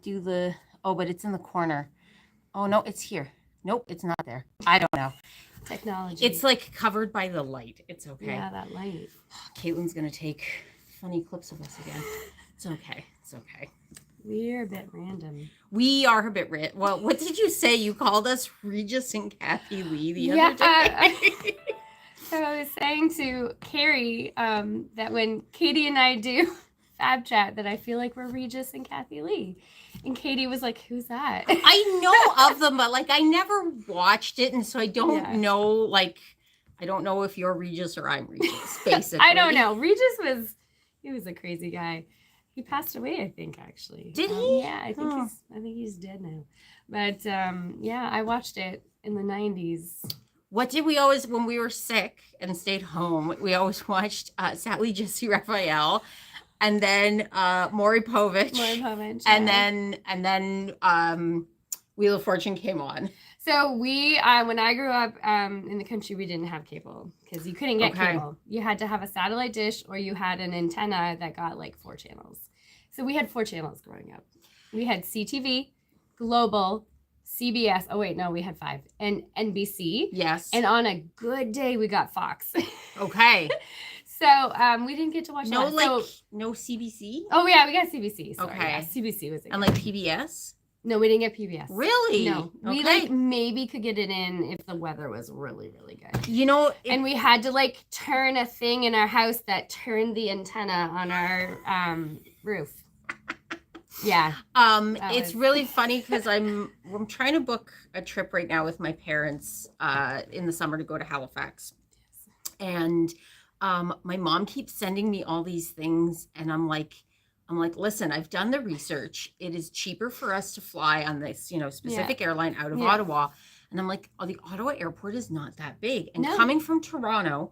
do the, oh, but it's in the corner. Oh, no, it's here. Nope, it's not there. I don't know. Technology. It's like covered by the light. It's okay. Yeah, that light. Caitlin's going to take funny clips of us again. It's okay. It's okay. We're a bit random. We are a bit random. Well, what did you say? You called us Regis and Kathy Lee the other day. So I was saying to Carrie that when Katie and I do Fab Chat, that I feel like we're Regis and Kathy Lee. And Katie was like, who's that? I know of them, but like I never watched it. And so I don't know, like, I don't know if you're Regis or I'm Regis, basically. I don't know. Regis he was a crazy guy. He passed away, I think, actually. Did he? Yeah, I think he's dead now. But yeah, I watched it in the 90s. What did we always, when we were sick and stayed home, we always watched Sally Jesse Raphael, and then Maury Povich. And then Wheel of Fortune came on. So we, when I grew up in the country, we didn't have cable because you couldn't get cable. You had to have a satellite dish or you had an antenna that got like 4 channels. So we had 4 channels growing up. We had CTV, Global, CBS. Oh, wait, no, we had 5. And NBC. Yes. And on a good day, we got Fox. Okay. So we didn't get to watch no CBC? Oh, yeah, we got CBC. Sorry. Okay. Yeah, CBC was it. And like PBS? No, we didn't get PBS. Really? No. We like maybe could get it in if the weather was really, really good. You know, and we had to like turn a thing in our house that turned the antenna on our roof. Yeah. It's really funny because I'm trying to book a trip right now with my parents in the summer to go to Halifax. And my mom keeps sending me all these things and I'm like, listen, I've done the research. It is cheaper for us to fly on this, specific airline out of Ottawa. And I'm like, the Ottawa airport is not that big. And coming from Toronto,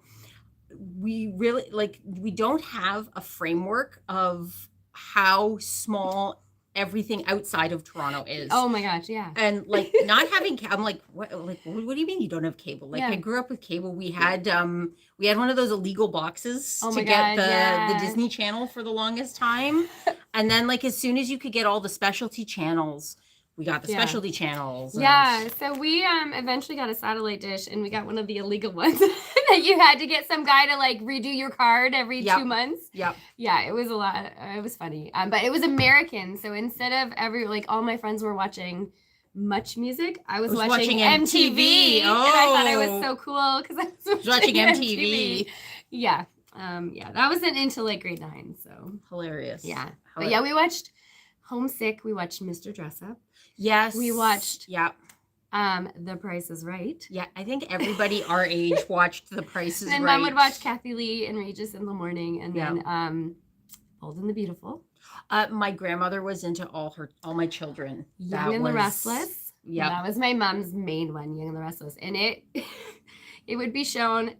we really we don't have a framework of how small everything outside of Toronto is. Oh my gosh, yeah. And like not having I'm like, what do you mean you don't have cable? Like I grew up with cable. We had one of those illegal boxes to get the Disney Channel for the longest time. And then like as soon as you could get all the specialty channels, we got the specialty channels. Yeah, so we eventually got a satellite dish and we got one of the illegal ones that you had to get some guy to like redo your card every 2 months. Yep. Yeah, it was a lot. It was funny. But it was American. So instead of all my friends were watching Much Music, I was watching MTV. Oh. And I thought I was so cool because I was watching MTV. Yeah. That wasn't until like grade 9. So hilarious. Yeah. But yeah, we watched Homesick. We watched Mr. Dress Up. Yes. We watched The Price is Right. Yeah, I think everybody our age watched The Price is Right. And Mom would watch Kathy Lee and Regis in the morning, and then Bold and the Beautiful. My grandmother was into all my children. Young and the Restless. Yeah, that was my mom's main one, Young and the Restless, and it would be shown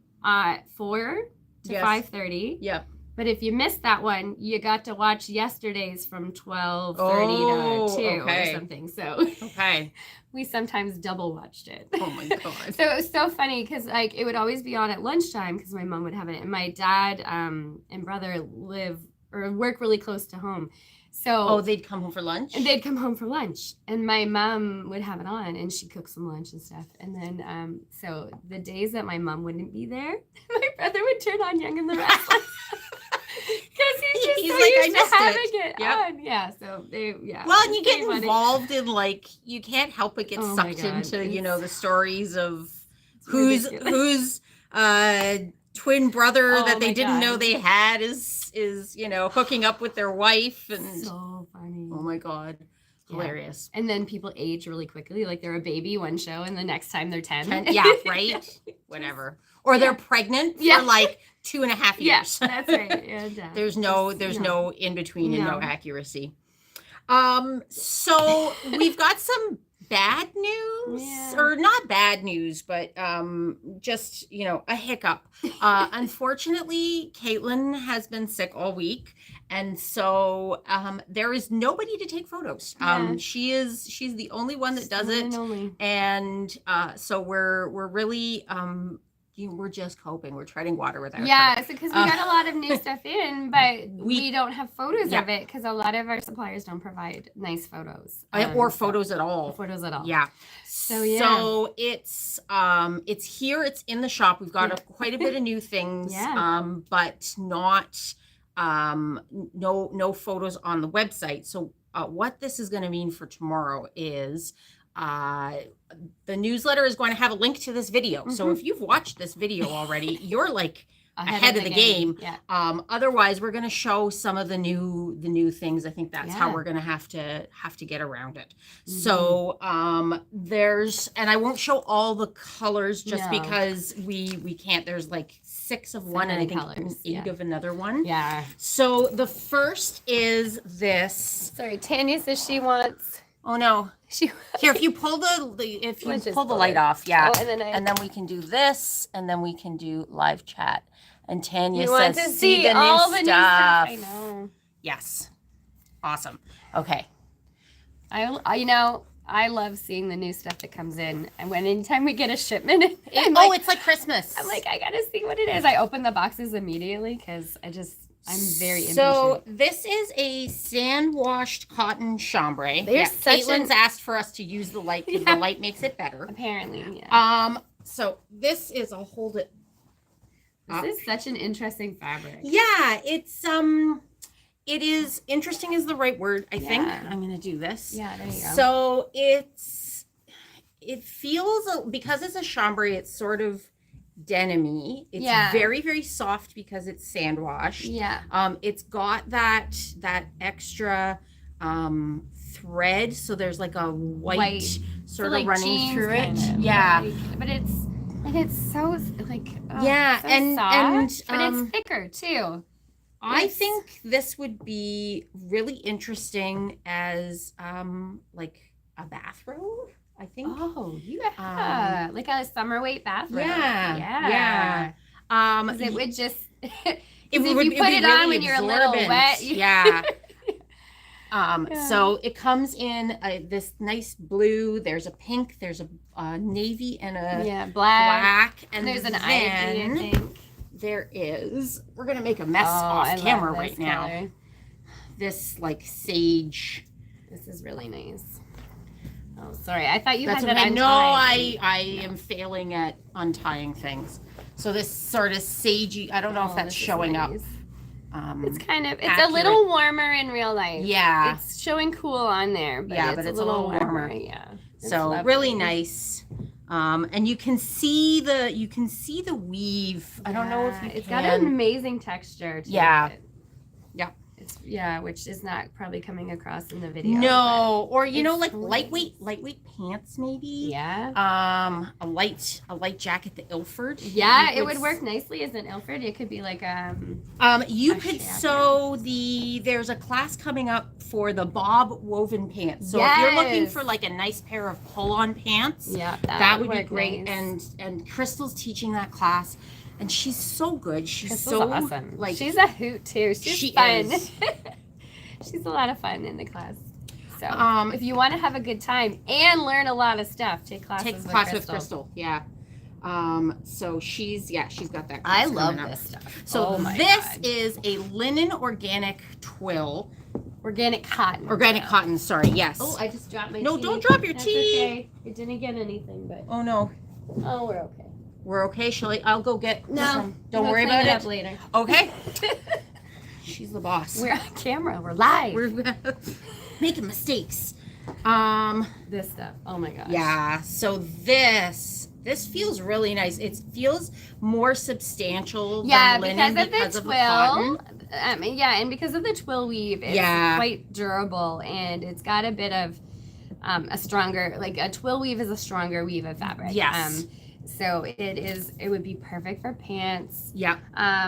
4 to 5:30. Yep. But if you missed that one, you got to watch yesterday's from 12:30 to 2 or something. So we sometimes double watched it. Oh my God. So it was so funny because like it would always be on at lunchtime because my mom would have it. And my dad and brother work really close to home. So they'd come home for lunch? And they'd come home for lunch. And my mom would have it on and she'd cook some lunch and stuff. And then so the days that my mom wouldn't be there, my brother would turn on Young and the Restless. Because he's so used to having it on. Yeah, so well, and you get involved in like, you can't help but get sucked into, the stories of whose twin brother that they didn't know they had is hooking up with their wife. And so funny. Oh my God. Hilarious. And then people age really quickly. Like they're a baby one show and the next time they're 10. Yeah, right? Whatever. Or they're pregnant for like 2.5 years. Yeah, that's right. Yeah, there's no in between and no accuracy. So we've got some bad news, or not bad news, but just a hiccup. Unfortunately, Caitlin has been sick all week, and so there is nobody to take photos. She's the only one that does it, and so we're really we're just coping. We're treading water with our Yeah, so because we got a lot of new stuff in, but we don't have photos Yeah. of it because a lot of our suppliers don't provide nice photos. Or photos at all. Photos at all. Yeah. So, yeah. So it's here. It's in the shop. We've got quite a bit of new things. Yeah. But not no photos on the website. So what this is going to mean for tomorrow is the newsletter is going to have a link to this video. So if you've watched this video already, you're like ahead of the game. Yeah. Otherwise, we're going to show some of the new things. I think that's how we're going to have to get around it. So there's, and I won't show all the colors just because we can't. There's like 6 of one and I think colors. 8 of another one. Yeah. So the first is this. Sorry, Tanya says she wants. Oh no. Here, if you pull the light off, Oh, and then we can do this, and then we can do live chat. And Tanya you says, want to see the all new the stuff. new stuff. I know. Yes. Awesome. Okay. I love seeing the new stuff that comes in, and anytime we get a shipment, it's like Christmas. I'm like, I gotta see what it is. I open the boxes immediately because I'm very impatient. So this is a sand-washed cotton chambray. Caitlin's asked for us to use the light because the light makes it better. Apparently, yeah. So this is, I'll hold it. This is such an interesting fabric. Yeah, it is interesting is the right word, I think. I'm going to do this. Yeah, there you go. So it feels, because it's a chambray, it's sort of denim-y. It's very, very soft because it's sand washed. Yeah. It's got that extra thread, so there's like a white sort of running through it. Yeah. But it's so like and soft, but it's thicker too. I think this would be really interesting as like a bathrobe. I think. Oh, yeah. Like a summer weight bathrobe. Yeah. Because it would just. if you put it it really on when you're a little wet. Yeah. So it comes in this nice blue. There's a pink. There's a navy and a black. And there's an ivy, I think. There is. We're gonna make a mess off camera right now. This like sage. This is really nice. Oh, sorry. I thought you had that untied. untied. No, I am failing at untying things. So this sort of sagey. I don't know if that's showing up. It's kind of. It's a little warmer in real life. Yeah. It's showing cool on there. But it's a little warmer. Yeah. So lovely. Really nice. And you can see the weave. I don't know if you It's got an amazing texture to it. Yeah. Which is not probably coming across in the video. No, or like lightweight pants maybe. Yeah. A light jacket, the Ilford. Yeah, it would work nicely as an Ilford. It could be like you could sew there's a class coming up for the bob woven pants. So if you're looking for like a nice pair of pull-on pants, that would be great. Nice. And Crystal's teaching that class. And she's so good. She's so awesome. Like she's a hoot too. She's fun. She's a lot of fun in the class. So if you want to have a good time and learn a lot of stuff, take classes with Crystal. Yeah. So she's got that. I love this stuff. So this is a linen organic twill. Organic cotton. Organic cotton. Sorry. Yes. Oh, I just dropped my tea. No, don't drop your tea. Okay. It didn't get anything, but. Oh no. Oh, we're okay. We're okay, I'll go get some. Don't we'll worry about it. Later. Okay. She's the boss. We're on camera. We're live. We're making mistakes. This stuff. Oh my gosh. Yeah. So this feels really nice. It feels more substantial than linen because of the twill. And because of the twill weave, it's quite durable, and it's got a bit of a stronger, like a twill weave is a stronger weave of fabric. Yes. So it would be perfect for pants. Yeah.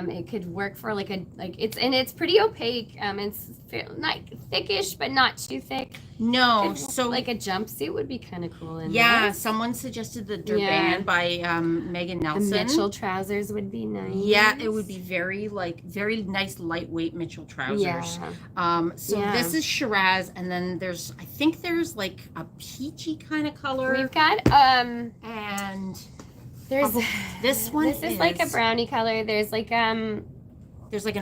It could work for it's pretty opaque. It's not thickish, but not too thick. No. So like a jumpsuit would be kind of cool in there. Someone suggested the Durban by Megan Nelson. The Mitchell trousers would be nice. Yeah, it would be very nice lightweight Mitchell trousers. Yeah. This is Shiraz, and then I think there's like a peachy kind of color. We've got and There's This one This is like a brownie color. There's like an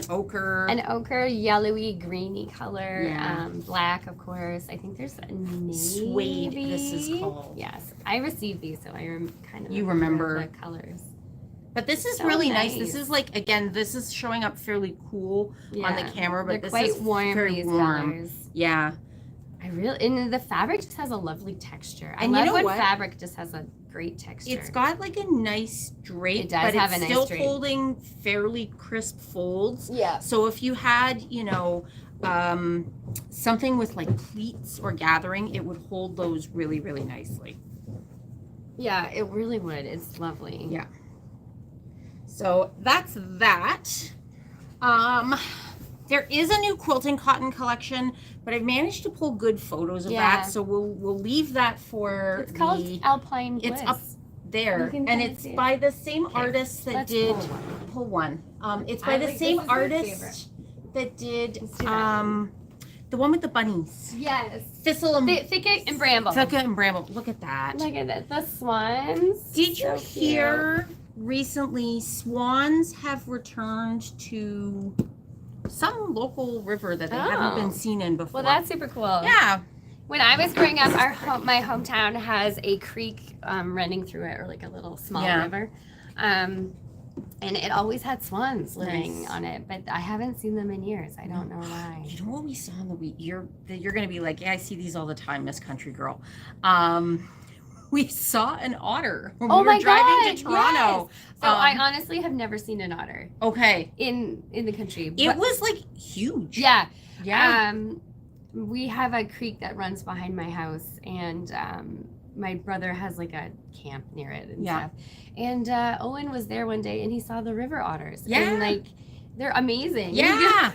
ochre. An ochre, yellowy, greeny color. Yeah. Black, of course. I think there's a navy. Suede, this is called. Yes, I received these, so I kind of remember the colors. But this is so really nice. This is like, again, this is showing up fairly cool on the camera, but they're this quite is warm. very These warm. colors. Yeah. And the fabric just has a lovely texture. I And love you know when what? fabric just has a great texture. It's got like a nice drape, It does but have it's a nice still drape. holding fairly crisp folds. Yeah. So if you had, something with like pleats or gathering, it would hold those really, really nicely. Yeah, it really would. It's lovely. Yeah. So that's that. There is a new quilting cotton collection, but I've managed to pull good photos of that. So we'll leave that for It's called Alpine Bliss. It's up there, and it's by the same artist that did pull one. It's by the same artist that did the one with the bunnies. Yes. Thistle and Thicket and Bramble. Thicket and Bramble. Look at that. Look at that. The swans. Did you hear recently swans have returned to some local river that they haven't been seen in before? Well, that's super cool. Yeah. When I was growing up, my hometown has a creek running through it, or like a little small river. And it always had swans living on it, but I haven't seen them in years. I don't know why. You know what we saw in the week? You're going to be like, yeah, I see these all the time, Miss Country Girl. We saw an otter when we were driving to Toronto. Yes. So I honestly have never seen an otter. Okay. In the country. It was like huge. Yeah. Yeah. We have a creek that runs behind my house, and my brother has like a camp near it and stuff. And Owen was there one day, and he saw the river otters. Yeah. And like, they're amazing. Yeah.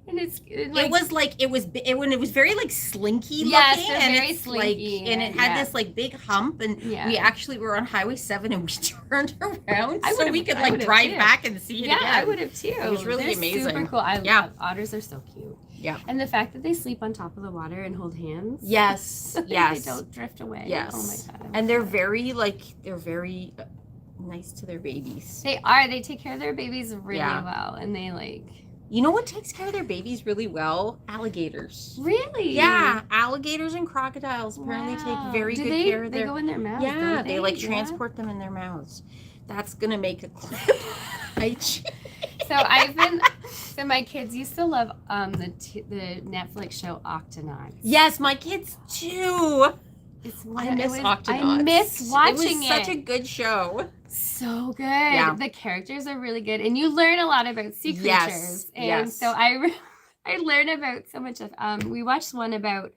And it was very like slinky looking. Yes, they're and very it's slinky. Like, and it had this like big hump, and we actually were on Highway 7 and we turned around so we could like drive back and see it again. Yeah, I would have too. It was really amazing. Super cool. I love otters. Are so cute. Yeah. And the fact that they sleep on top of the water and hold hands. Yes. So yes. They don't drift away. Yes. Oh my God. And they're very nice to their babies. They are. They take care of their babies really well, and they like. You know what takes care of their babies really well? Alligators. Really? Yeah. Alligators and crocodiles apparently take very good care of their... They go in their mouths, yeah, don't they like transport them in their mouths. That's going to make a clip. So my kids used to love the Netflix show Octonauts. Yes, my kids too. I miss Octonauts. I miss watching it. It was such a good show. So good. Yeah. The characters are really good, and you learn a lot about sea creatures. And so I learned about so much of. We watched one about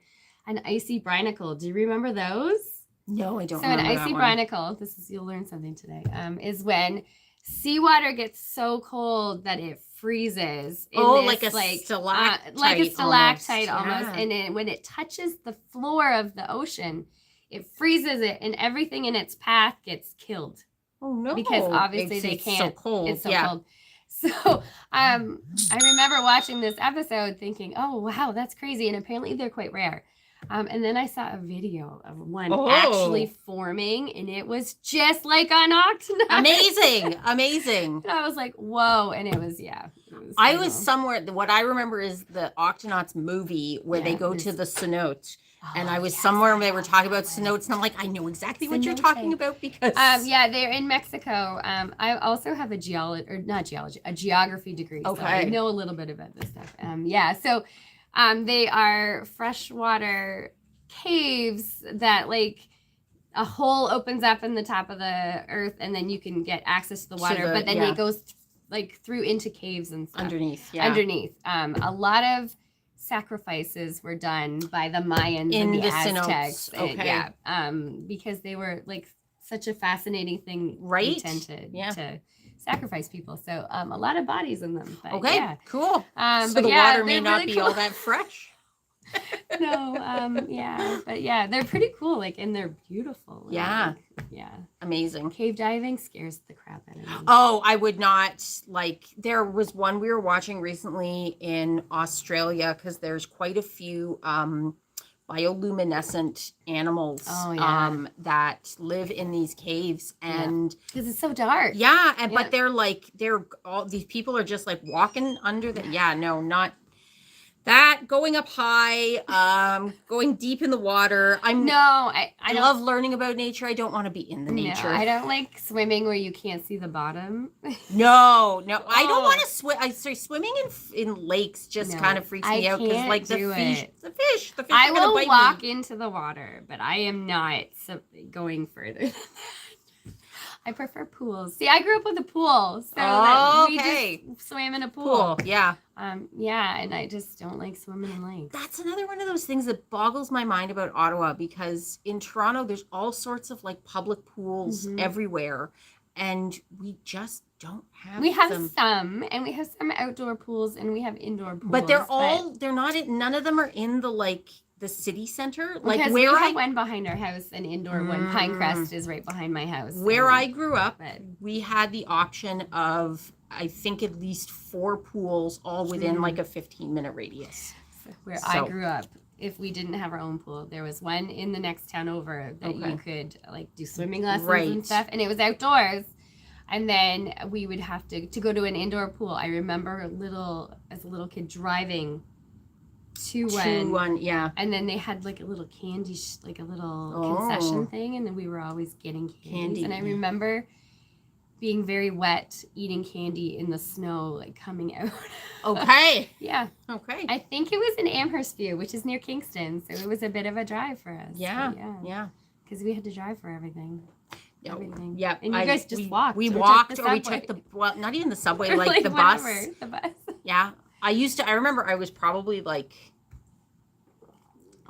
an icy brinacle. Do you remember those? No, I don't. So an icy brinacle. You'll learn something today. Is when seawater gets so cold that it freezes. Like a stalactite. Like a stalactite almost. Yeah. And when it touches the floor of the ocean, it freezes it, and everything in its path gets killed. Oh no! Because obviously they can't. It's so cold. It's so cold. So I remember watching this episode thinking, oh wow, that's crazy. And apparently they're quite rare. And then I saw a video of one actually forming, and it was just like an octonauts. Amazing. And I was like, whoa. And it was, I was somewhere, what I remember is the Octonauts movie where they go to the cenote. And I was somewhere where they were talking about cenotes, and I'm like, I know exactly what you're talking about because... they're in Mexico. I also have a geography degree. Okay. So I know a little bit about this stuff. So they are freshwater caves that like a hole opens up in the top of the earth, and then you can get access to the water, but then it goes like through into caves and stuff. Underneath. A lot of sacrifices were done by the Mayans and the Aztecs. Because they were like such a fascinating thing, right? To sacrifice people. So a lot of bodies in them. But, cool. So the water may not be all that fresh. No, but they're pretty cool, like, and they're beautiful. Amazing. Cave diving scares the crap out of me. Oh, I would not. Like, there was one we were watching recently in Australia, because there's quite a few bioluminescent animals that live in these caves, and because it's so dark. But they're all these people are just like walking under the not that, going up high, going deep in the water. I love learning about nature. I don't want to be in the nature. I don't like swimming where you can't see the bottom. No, I don't want to swim. Swimming in lakes just kind of freaks me out because like the fish. I will walk into the water, but I am not going further than that. I prefer pools. See, I grew up with a pool, so we just swam in a pool. Yeah. And I just don't like swimming in lakes. That's another one of those things that boggles my mind about Ottawa, because in Toronto there's all sorts of like public pools everywhere, and we just don't have. We have some, and we have some outdoor pools, and we have indoor pools. But none of them are in the city center. Like because we have one behind our house, an indoor one. Pinecrest is right behind my house. Where I grew up, we had the option of, I think, at least 4 pools, all within like a 15-minute radius. Where I grew up, if we didn't have our own pool, there was one in the next town over that you could like do swimming lessons and stuff, and it was outdoors. And then we would have to go to an indoor pool. I remember as a little kid driving to one, and then they had like a little candy, like a little concession thing, and then we were always getting candies. And I remember being very wet, eating candy in the snow, like coming out. Okay. Yeah. Okay. I think it was in Amherst View, which is near Kingston, so it was a bit of a drive for us. Yeah. Because we had to drive for everything. Everything. Yeah. And you guys just walked. We walked, or we took not even the subway, like the bus. The bus. Yeah. I remember I was probably like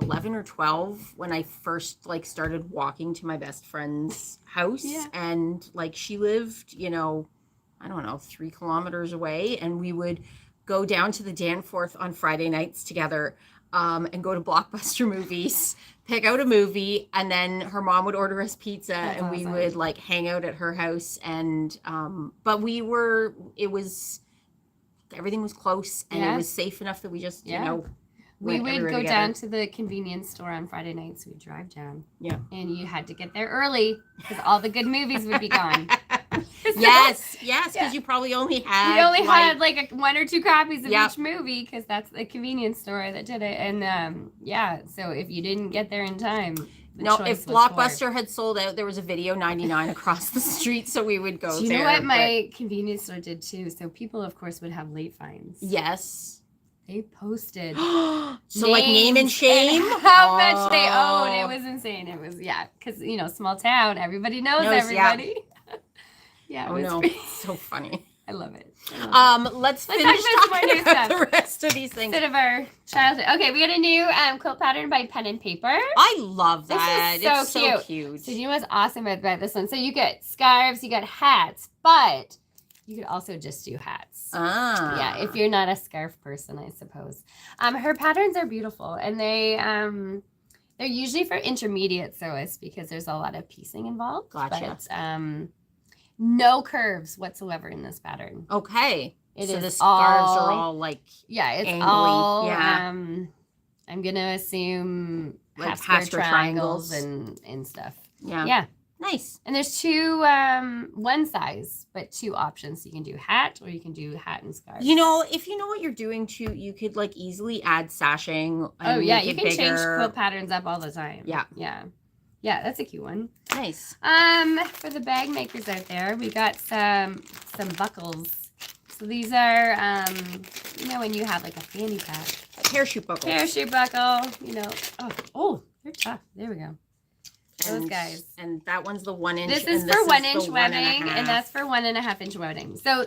11 or 12 when I first like started walking to my best friend's house, and like she lived, I don't know, 3 kilometers away, and we would go down to the Danforth on Friday nights together, and go to Blockbuster Movies, pick out a movie, and then her mom would order us pizza. That's and awesome. We would like hang out at her house, and but everything was close, and it was safe enough that we just we would go down to the convenience store on Friday nights. We'd drive down. Yeah. And you had to get there early because all the good movies would be gone. Yes, because you probably only had... We only had like 1 or 2 copies of each movie because that's the convenience store that did it. And so if you didn't get there in time... if Blockbuster had sold out, there was a Video 99 across the street, so we would go there. Do you know what my convenience store did too? So people, of course, would have late fines. Yes. They posted so like name and shame and how much they own. It was insane. It was because small town, everybody knows everybody. It's so funny. I love it. Let's finish talking about the rest of these things. Instead of our childhood. Okay, we got a new quilt pattern by Pen and Paper. I love that. This is so cute. So you know what's awesome about this one? So you get scarves, you got hats, but you could also just do hats. Yeah, if you're not a scarf person, I suppose. Her patterns are beautiful, and they're usually for intermediate sewists because there's a lot of piecing involved. Gotcha. But no curves whatsoever in this pattern. Okay. So the scarves are all like it's angly. all I'm gonna assume like half square triangles and stuff. Yeah. Nice. And there's 2 one size, but 2 options. So you can do hat, or you can do hat and scarf. If you know what you're doing too, you could like easily add sashing. And you can change quilt patterns up all the time. Yeah, that's a cute one. Nice. For the bag makers out there, we got some buckles. So these are when you have like a fanny pack. Parachute buckle. Parachute buckle. They're tough. There we go. Those guys. And that one's the 1 inch. This is for 1 inch webbing, and that's for 1.5 inch webbing. So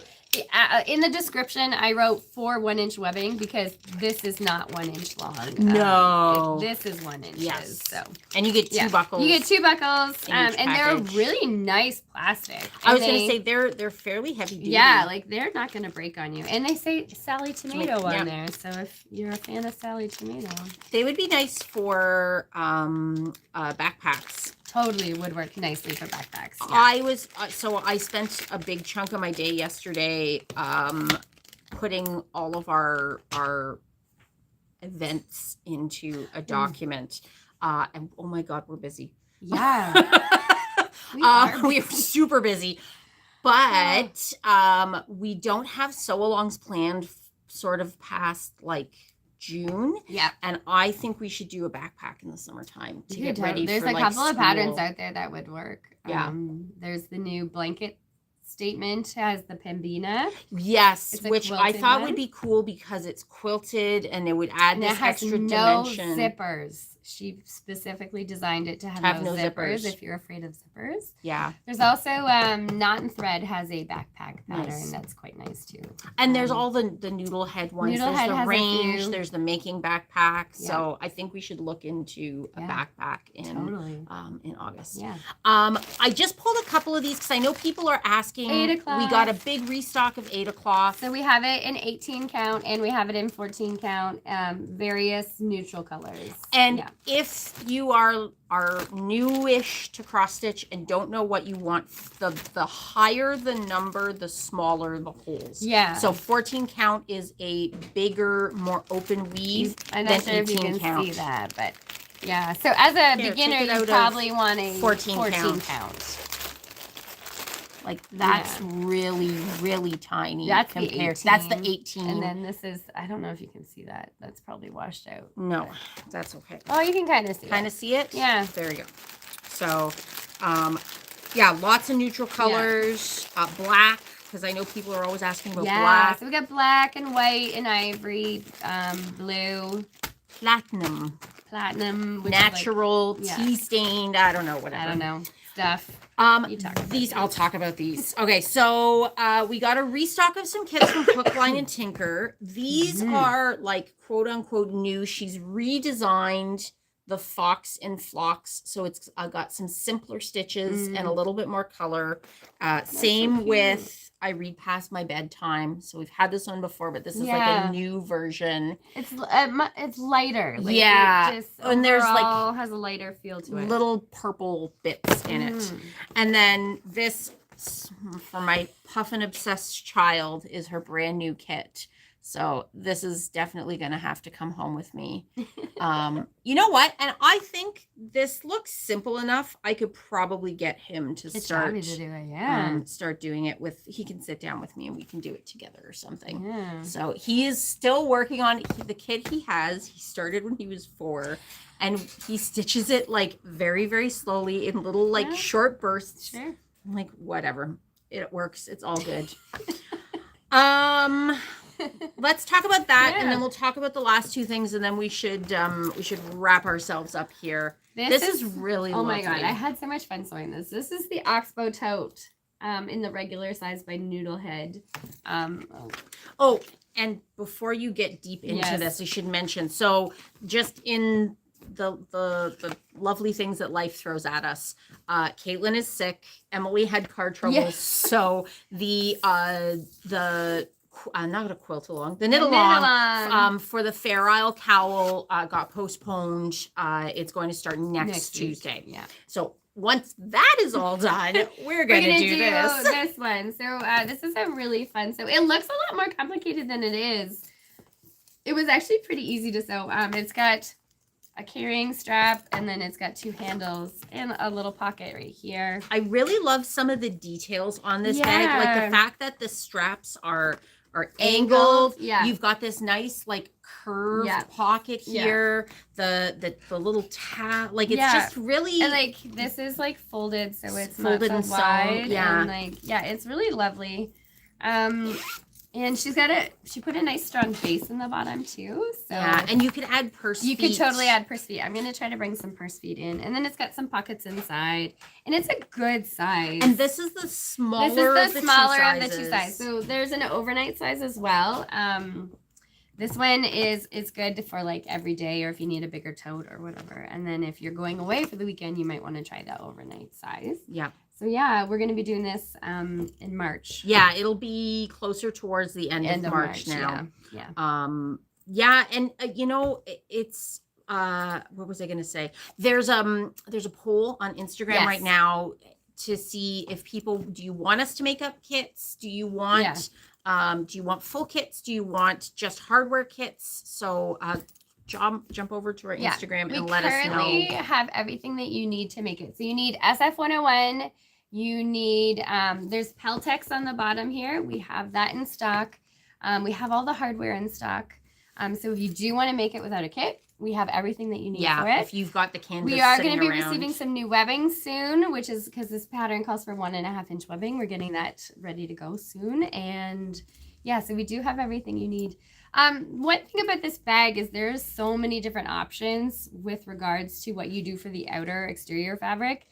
in the description, I wrote for 1 inch webbing because this is not 1 inch long. No. This is 1 inch. Yes. So. And you get 2 buckles. You get 2 buckles, and they're really nice plastic. I was going to say they're fairly heavy duty. Yeah, like they're not going to break on you. And they say Sally Tomato on there. So if you're a fan of Sally Tomato. They would be nice for backpacks. Totally would work nicely for backpacks. Yeah. I spent a big chunk of my day yesterday putting all of our events into a document. And oh my God, we're busy. Yeah. We are super busy. But we don't have sew-alongs planned sort of past like June. Yeah. And I think we should do a backpack in the summertime to get ready There's for a like couple of patterns school. out there that would work. Yeah. There's the new blanket statement has the Pembina. Yes, It's a which I quilted thought one. would be cool because it's quilted and it would add And this it has extra no dimension. zippers. She specifically designed it to have Have no no zippers zippers. if you're afraid of zippers. Yeah. There's also Knot and Thread has a backpack pattern Nice. that's quite nice too. And there's all the noodle head ones. Noodle There's head the has a range. few. There's the making backpack. Yeah. So I think we should look into a backpack in August. Yeah. I just pulled a couple of these because I know people are asking. 8 o'clock. We got a big restock of 8 o'clock. So we have it in 18 count and we have it in 14 count, various neutral colors. And if you are newish to cross stitch and don't know what you want, the higher the number, the smaller the holes. Yeah. So 14 count is a bigger, more open weave I'm than not sure if you 18 can count. see that, but yeah. So as a Here, beginner, take it you out of probably want a 14 count. count. Like that's really, really tiny. That's the compared. 18. That's the 18. And then this is, I don't know if you can see that. That's probably washed out. No, that's okay. Oh, you can kind of see it. Kind of see it? Yeah. There you go. So, yeah, lots of neutral colors. Black, because I know people are always asking about black. So we got black and white and ivory, blue. Platinum. Which Natural, is like, tea stained, I don't know, whatever. I don't know. Stuff. I'll talk about these. Okay, so we got a restock of some kits from Hook, Line, and Tinker. These are like quote unquote new. She's redesigned the Fox and Flocks, so it's got some simpler stitches and a little bit more color. Same with I Read Past My Bedtime. So we've had this one before, but this is like a new version. It's lighter. Like, yeah, it just and there's like has a lighter feel to it. Little purple bits in it. And then this, for my Puffin obsessed child, is her brand new kit. So this is definitely going to have to come home with me. You know what? And I think this looks simple enough. I could probably get him to start start doing it with. He can sit down with me and we can do it together or something. Yeah. So he is still working on the kit he has. He started when he was 4. And he stitches it like very, very slowly in little like short bursts. Sure. I'm like, whatever. It works. It's all good. Let's talk about that, and then we'll talk about the last 2 things, and then we should wrap ourselves up here. This is really lovely. My God, I had so much fun sewing this. This is the Oxbow tote in the regular size by Noodlehead. Oh, and before you get deep into this, I should mention, so just in the lovely things that life throws at us, Caitlin is sick. Emily had car trouble, so the I'm not going to quilt along. The knit along for the Fair Isle cowl got postponed. It's going to start next Tuesday. Yeah. So once that is all done, we're going to do this one. So this is a really fun. So it looks a lot more complicated than it is. It was actually pretty easy to sew. It's got a carrying strap, and then it's got 2 handles and a little pocket right here. I really love some of the details on this bag, like the fact that the straps are angled. Yeah. You've got this nice like curved pocket here. The little tab, like it's just really, and like this is like folded, so it's folded not and so wide. sewn. And it's really lovely. And she put a nice strong base in the bottom too. So and you could add purse feet. You could totally add purse feet. I'm gonna try to bring some purse feet in, and then it's got some pockets inside, and it's a good size. And this is the smaller. This is the smaller of the 2 sizes. So there's an overnight size as well. This one is good for like every day, or if you need a bigger tote or whatever. And then if you're going away for the weekend, you might want to try that overnight size. Yeah. So yeah, we're going to be doing this in March. Yeah, it'll be closer towards the end of March now. Yeah. And you know, it's what was I going to say? There's a poll on Instagram right now to see if people, do you want us to make up kits? Do you want full kits? Do you want just hardware kits? So jump over to our Instagram and let We us know. currently have everything that you need to make it. So you need SF101. You need, there's Peltex on the bottom here. We have that in stock. We have all the hardware in stock. So if you do want to make it without a kit, we have everything that you need for it. If you've got the canvas, we are going to be receiving some new webbing soon, which is because this pattern calls for 1.5 inch webbing. We're getting that ready to go soon. And yeah, so we do have everything you need. One thing about this bag is there's so many different options with regards to what you do for the outer exterior fabric.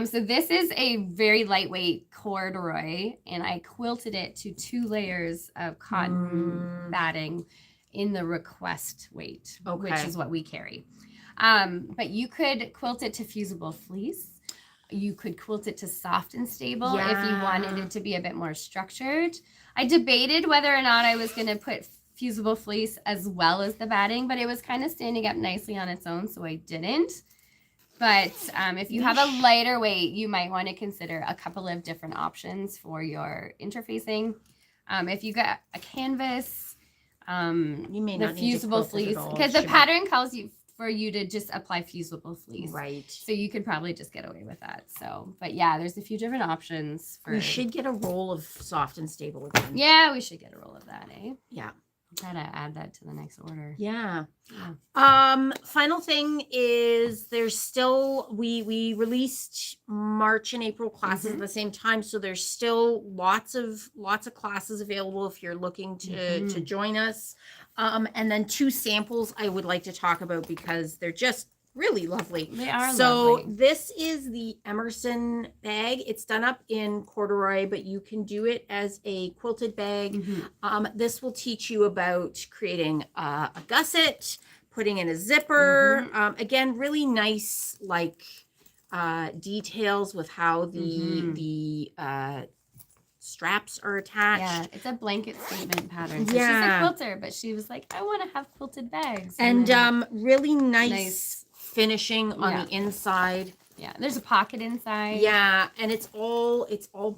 So this is a very lightweight corduroy, and I quilted it to 2 layers of cotton batting in the request weight, which is what we carry. But you could quilt it to fusible fleece. You could quilt it to soft and stable if you wanted it to be a bit more structured. I debated whether or not I was going to put fusible fleece as well as the batting, but it was kind of standing up nicely on its own, so I didn't. But if you have a lighter weight, you might want to consider a couple of different options for your interfacing. If you got a canvas, you may not the fusible fleece, because the pattern calls you for you to just apply fusible fleece. Right. So you could probably just get away with that. So, but yeah, there's a few different options. We should get a roll of soft and stable again. Yeah, we should get a roll of that, eh? Yeah. Gotta add that to the next order. Yeah. Final thing is there's still we released March and April classes at the same time, so there's still lots of classes available if you're looking to join us. And then 2 samples I would like to talk about because they're just really lovely. They are lovely. This is the Emerson bag. It's done up in corduroy, but you can do it as a quilted bag. This will teach you about creating a gusset, putting in a zipper. Again, really nice details with how the straps are attached. Yeah, it's a blanket statement pattern. So she's a quilter, but she was like, I want to have quilted bags. And really nice finishing on the inside. Yeah, there's a pocket inside. Yeah, and it's all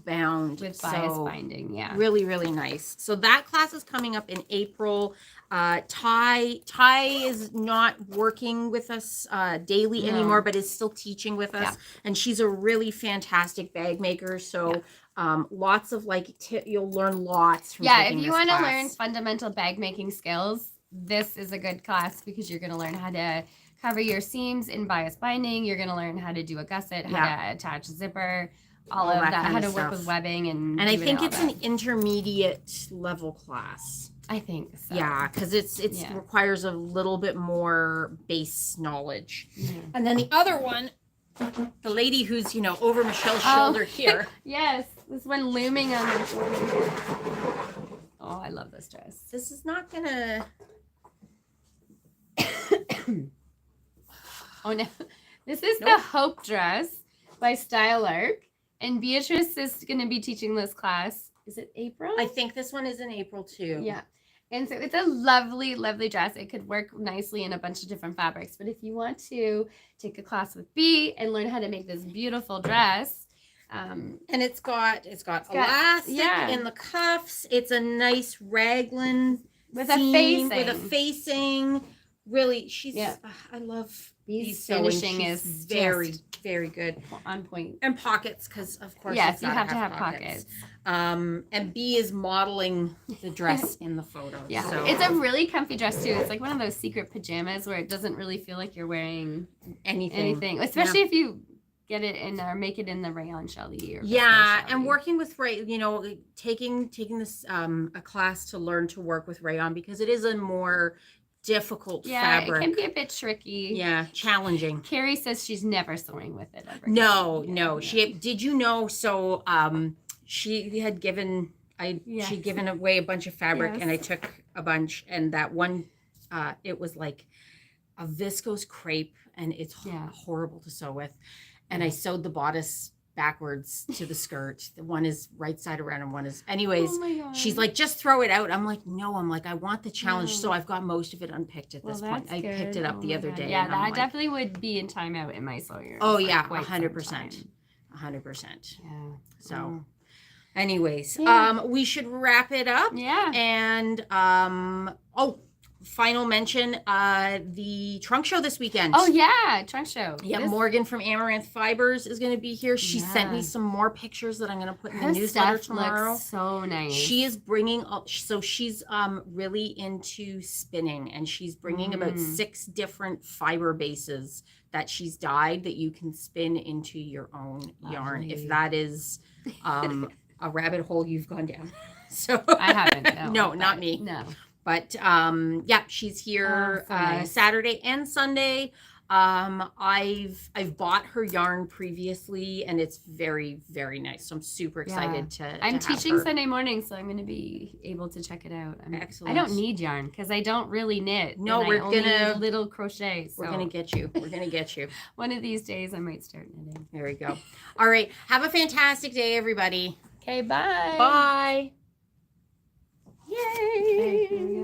bound with bias binding. Yeah, really, really nice. So that class is coming up in April. Ty is not working with us daily anymore, but is still teaching with us, and she's a really fantastic bag maker. So lots of you'll learn lots from taking if you this want to class. learn fundamental bag making skills, this is a good class because you're going to learn how to cover your seams in bias binding. You're going to learn how to do a gusset, how to attach a zipper, all of that, how to work with webbing. And I think it's an intermediate level class. I think so. Yeah, because it requires a little bit more base knowledge. And then the other one, the lady who's, over Michelle's shoulder here. Yes, this one looming on her shoulder. Oh, I love this dress. This is not going to... Oh no, this is the Hope dress by Style Arc, and Beatrice is going to be teaching this class. Is it April? I think this one is in April too. Yeah, and so it's a lovely, lovely dress. It could work nicely in a bunch of different fabrics, but if you want to take a class with Bea and learn how to make this beautiful dress, and it's got elastic in the cuffs. It's a nice raglan with a facing. Really, she's. I love Bea's finishing is very, very good, on point. And pockets, because of course, you have to have pockets. And Bea is modeling the dress in the photo. Yeah, so. It's a really comfy dress too. It's like one of those secret pajamas where it doesn't really feel like you're wearing anything, especially if you get it in or make it in the rayon challis. And working with taking this a class to learn to work with rayon because it is a more difficult fabric. It can be a bit tricky. Yeah, challenging. Carrie says she's never sewing with it ever. No. She did you know? So she had given she'd given away a bunch of fabric, and I took a bunch, and that one it was like a viscose crepe, and it's horrible to sew with. And I sewed the bodice backwards to the skirt. The one is right side around and one is anyways. She's like, just throw it out. I'm like, no, I want the challenge. So I've got most of it unpicked at this point. I picked it up the other day. Yeah, that definitely would be in timeout in my sewing. Oh yeah, 100%. 100%. Yeah. So anyways, we should wrap it up. Yeah. And final mention, the trunk show this weekend. Oh yeah, trunk show. Yeah, Morgan from Amaranth Fibers is going to be here. She sent me Yeah. some more pictures that I'm going to put in Her the newsletter stuff tomorrow. looks so nice. She is bringing, so she's really into spinning, and she's bringing about 6 different fiber bases that she's dyed that you can spin into your own yarn. If that is a rabbit hole you've gone down. So I haven't. No, not me. No. But yeah, she's here so nice. Saturday and Sunday. I've bought her yarn previously, and it's very, very nice. So I'm super excited to. I'm have teaching her. Sunday morning, so I'm going to be able to check it out. Excellent. I don't need yarn because I don't really knit. No, and we're I only gonna need little crochet. So We're gonna get you. We're gonna get you. one of these days, I might start knitting. There we go. All right. Have a fantastic day, everybody. Okay, bye. Bye. Yay. Okay,